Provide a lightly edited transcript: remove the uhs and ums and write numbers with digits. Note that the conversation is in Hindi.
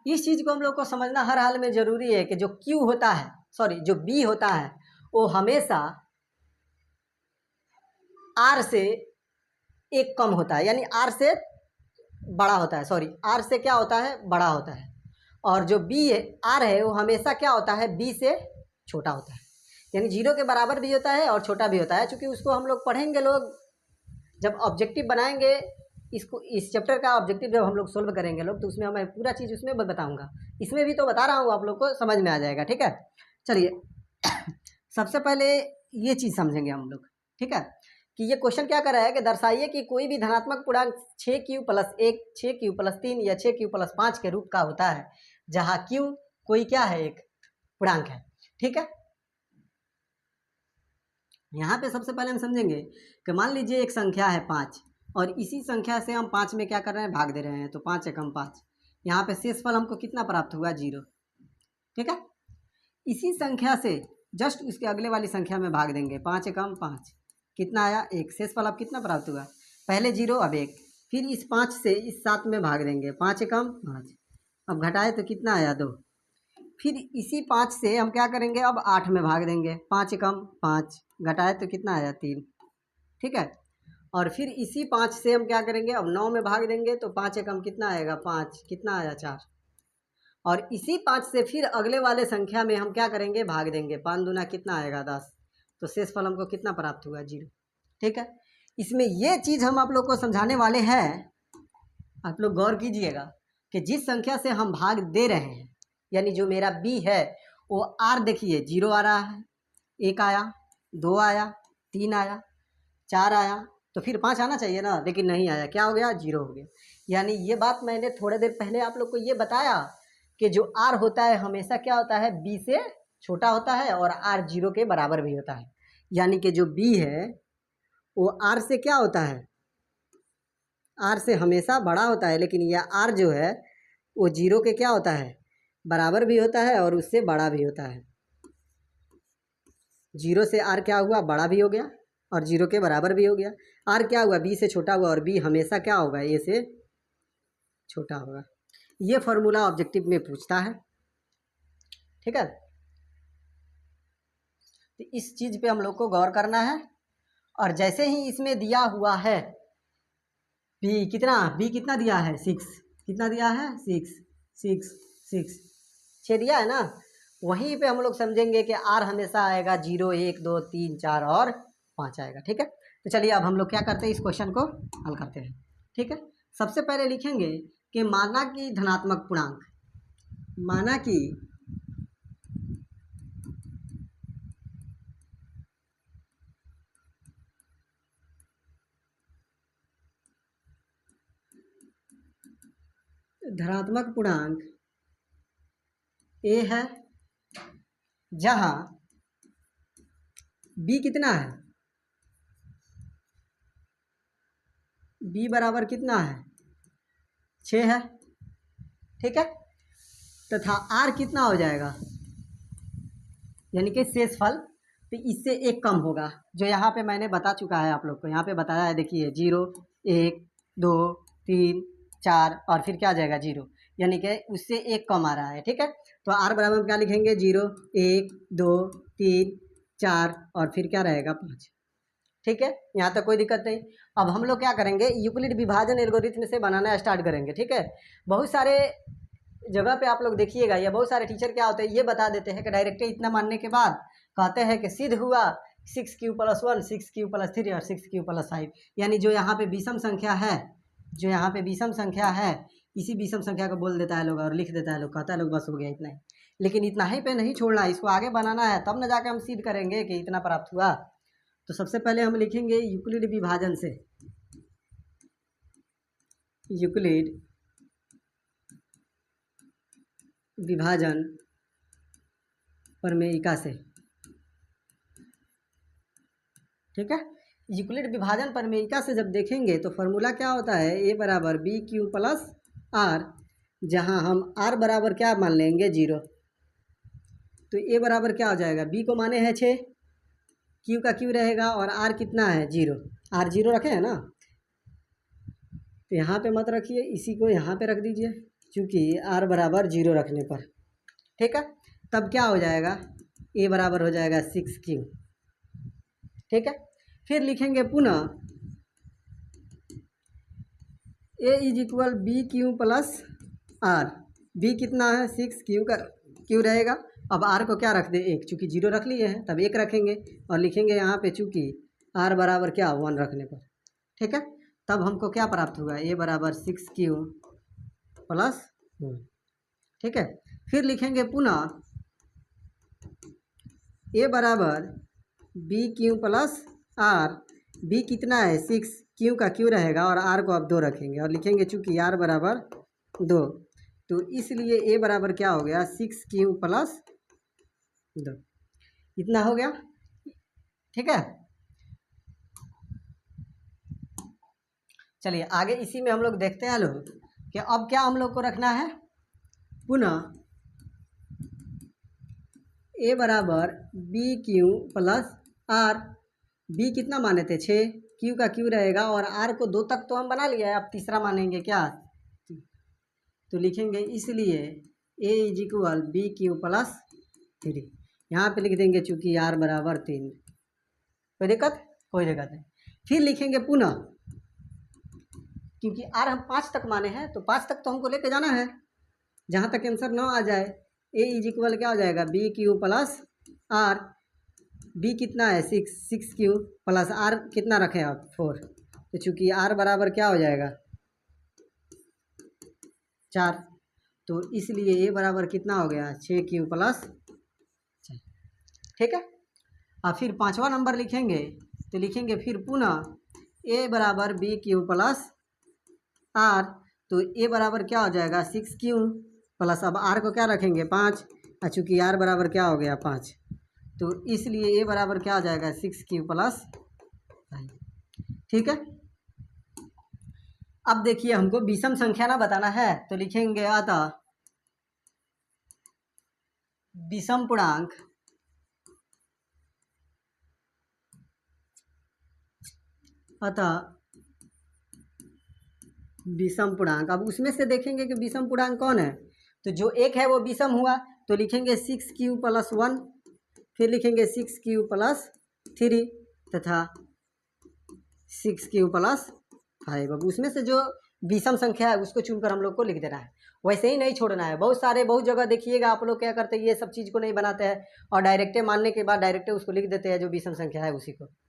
इस चीज़ को हम लोग को समझना हर हाल में ज़रूरी है कि जो Q होता है, सॉरी जो B होता है वो हमेशा R से एक कम होता है, यानी R से बड़ा होता है, सॉरी R से क्या होता है, बड़ा होता है। और जो B है R है वो हमेशा क्या होता है, B से छोटा होता है, यानी 0 के बराबर भी होता है और छोटा भी होता है। चूँकि उसको हम लोग पढ़ेंगे, लोग जब ऑब्जेक्टिव बनाएंगे इसको, इस चैप्टर का ऑब्जेक्टिव जब हम लोग सोल्व करेंगे लोग, तो उसमें मैं पूरा चीज़ उसमें बताऊंगा। इसमें भी तो बता रहा हूँ, आप लोग को समझ में आ जाएगा। ठीक है, चलिए सबसे पहले ये चीज़ समझेंगे हम लोग। ठीक है, कि ये क्वेश्चन क्या कर रहा है कि दर्शाइए कि कोई भी धनात्मक पूर्णांक 6q+1, 6q+3 या 6q+5 के रूप का होता है, जहाँ q कोई क्या है, एक पूर्णांक है। ठीक है, यहाँ पे सबसे पहले हम समझेंगे कि मान लीजिए एक संख्या है 5 और इसी संख्या से हम 5 में क्या कर रहे हैं, भाग दे रहे हैं। तो 5 एकम 5, यहाँ पे शेषफल हमको कितना प्राप्त हुआ, 0। ठीक है, इसी संख्या से जस्ट उसके अगले वाली संख्या में भाग देंगे, 5 एकम 5, कितना आया, 1। शेषफल अब कितना प्राप्त हुआ, पहले 0 अब 1। फिर इस 5 से इस 7 में भाग देंगे, 5 एकम 5, अब घटाए तो कितना आया, 2। फिर इसी 5 से हम क्या करेंगे, अब 8 में भाग देंगे, 5 एकम 5, घटाए तो कितना आया, 3। ठीक है, और फिर इसी 5 से हम क्या करेंगे, अब 9 में भाग देंगे, तो 5 एकम कितना आएगा, 5, कितना आया, 4। और इसी 5 से फिर अगले वाले संख्या में हम क्या करेंगे, भाग देंगे, 5 दूना कितना आएगा, 10। तो शेषफल हमको कितना प्राप्त हुआ, 0। ठीक है, इसमें ये चीज़ हम आप लोग को समझाने वाले हैं, आप लोग गौर कीजिएगा कि जिस संख्या से हम भाग दे रहे हैं, यानी जो मेरा B है वो R, देखिए 0 आ रहा है, 1 आया, 2 आया, 3 आया, 4 आया, तो फिर 5 आना चाहिए ना, लेकिन नहीं आया, क्या हो गया, 0 हो गया। यानी ये बात मैंने थोड़ी देर पहले आप लोग को ये बताया कि जो R होता है हमेशा क्या होता है, B से छोटा होता है और R 0 के बराबर भी होता है। यानी कि जो B है वो R से क्या होता है, R से हमेशा बड़ा होता है, लेकिन यह R जो है वो 0 के क्या होता है, बराबर भी होता है और उससे बड़ा भी होता है। 0 से R क्या हुआ, बड़ा भी हो गया और 0 के बराबर भी हो गया। R क्या हुआ, B से छोटा हुआ और B हमेशा क्या होगा, A से छोटा होगा। ये फॉर्मूला ऑब्जेक्टिव में पूछता है। ठीक है, तो इस चीज़ पे हम लोग को गौर करना है। और जैसे ही इसमें दिया हुआ है B कितना दिया है, 6, कितना दिया है, 6, 6, 6, 6 दिया है ना, वहीं पे हम लोग समझेंगे कि R हमेशा आएगा 0, 1, 2, 3, 4 और 5 आएगा। ठीक है, तो चलिए अब हम लोग क्या करते हैं, इस क्वेश्चन को हल करते हैं। ठीक है, सबसे पहले लिखेंगे कि माना कि धनात्मक पूर्णांक, माना कि धनात्मक पूर्णांक A है, जहां B कितना है, B बराबर कितना है, 6 है। ठीक है, तथा R कितना हो जाएगा, यानी कि शेषफल, तो इससे एक कम होगा, जो यहाँ पे मैंने बता चुका है आप लोग को, यहाँ पे बताया है, देखिए 0, 1, 2, 3, 4 और फिर क्या आ जाएगा, 0, यानी कि उससे एक कम आ रहा है। ठीक है, तो R बराबर क्या लिखेंगे, 0, 1, 2, 3, 4 और फिर क्या रहेगा, 5। ठीक है, यहाँ तक कोई दिक्कत नहीं। अब हम लोग क्या करेंगे, यूक्लिड विभाजन एल्गोरिथम से बनाना स्टार्ट करेंगे। ठीक है, बहुत सारे जगह पे आप लोग देखिएगा, या बहुत सारे टीचर क्या होते हैं, ये बता देते हैं कि डायरेक्ट इतना मानने के बाद कहते हैं कि सिद्ध हुआ 6q+1, 6q+3 और 6q+5, यानी जो यहाँ पे विषम संख्या है, जो यहाँ पे विषम संख्या है, इसी विषम संख्या को बोल देता है लोग और लिख देता है लोग, कहता है लोग बस हो गया इतना ही। लेकिन इतना ही पे नहीं छोड़ना, इसको आगे बनाना है, तब न जाके हम सिद्ध करेंगे कि इतना प्राप्त हुआ। तो सबसे पहले हम लिखेंगे यूक्लिड विभाजन से, यूक्लिड विभाजन प्रमेयिका से। ठीक है, यूक्लिड विभाजन प्रमेयिका से जब देखेंगे तो फॉर्मूला क्या होता है, A बराबर BQ+R, जहां हम R बराबर क्या मान लेंगे, 0, तो A बराबर क्या हो जाएगा, B को माने हैं 6, Q का Q रहेगा और R कितना है, 0, R 0 रखे हैं ना, तो यहाँ पे मत रखिए, इसी को यहाँ पे रख दीजिए। चूँकि r बराबर 0 रखने पर, ठीक है। तब क्या हो जाएगा, a बराबर हो जाएगा 6q, ठीक है। फिर लिखेंगे पुनः a is equal B Q plus r. B कितना है 6q का क्यू रहेगा। अब r को क्या रख दे 1, चूँकि 0 रख लिए हैं तब 1 रखेंगे और लिखेंगे यहाँ पे चूँकि r बराबर क्या 1 रखने पर, ठीक है। तब हमको क्या प्राप्त हुआ, a बराबर 6q प्लस 1, ठीक है। फिर लिखेंगे पुनः a बराबर b Q plus r. B कितना है 6, क्यू का क्यू रहेगा और आर को अब 2 रखेंगे और लिखेंगे चूँकि आर बराबर 2, तो इसलिए ए बराबर क्या हो गया 6q प्लस 2, इतना हो गया, ठीक है। चलिए आगे इसी में हम लोग देखते हैं लोग कि अब क्या हम लोग को रखना है, पुनः ए बराबर b Q plus r. B कितना माने थे 6, क्यू का क्यू रहेगा और आर को 2 तक तो हम बना लिया है, अब तीसरा मानेंगे क्या, तो लिखेंगे इसलिए A is equal B Q plus 3। यहाँ पे लिख देंगे चूँकि आर बराबर 3, कोई दिक्कत, कोई दिक्कत नहीं। फिर लिखेंगे पुनः, क्योंकि आर हम 5 तक माने हैं तो 5 तक तो हमको लेके जाना है, जहाँ तक आंसर ना आ जाए। ए इज इक्वल क्या हो जाएगा b Q plus r. B कितना है 6q प्लस आर कितना रखें आप 4, तो चूँकि आर बराबर क्या हो जाएगा 4, तो इसलिए ए बराबर कितना हो गया 6q प्लस 4, ठीक है। और फिर 5वां नंबर लिखेंगे तो लिखेंगे फिर पुनः ए बराबर बी क्यू प्लस आर। तो ए बराबर क्या हो जाएगा 6q प्लस, अब आर को क्या रखेंगे 5, और चूँकि आर बराबर क्या हो गया 5, तो इसलिए ए बराबर क्या हो जाएगा 6q प्लस 5, ठीक है। अब देखिए हमको विषम संख्या ना बताना है तो लिखेंगे अतः विषम पूर्णांक विषम पूर्णांक। अब उसमें से देखेंगे कि विषम पूर्णांक कौन है, तो जो एक है वो विषम हुआ, तो लिखेंगे 6q प्लस 1, फिर लिखेंगे 6q प्लस 3 तथा 6q प्लस 5। अब उसमें से जो विषम संख्या है उसको चुनकर हम लोग को लिख देना है, वैसे ही नहीं छोड़ना है। बहुत जगह देखिएगा आप लोग क्या करते हैं, ये सब चीज़ को नहीं बनाते हैं और डायरेक्टे मानने के बाद डायरेक्टे उसको लिख देते हैं जो विषम संख्या है उसी को।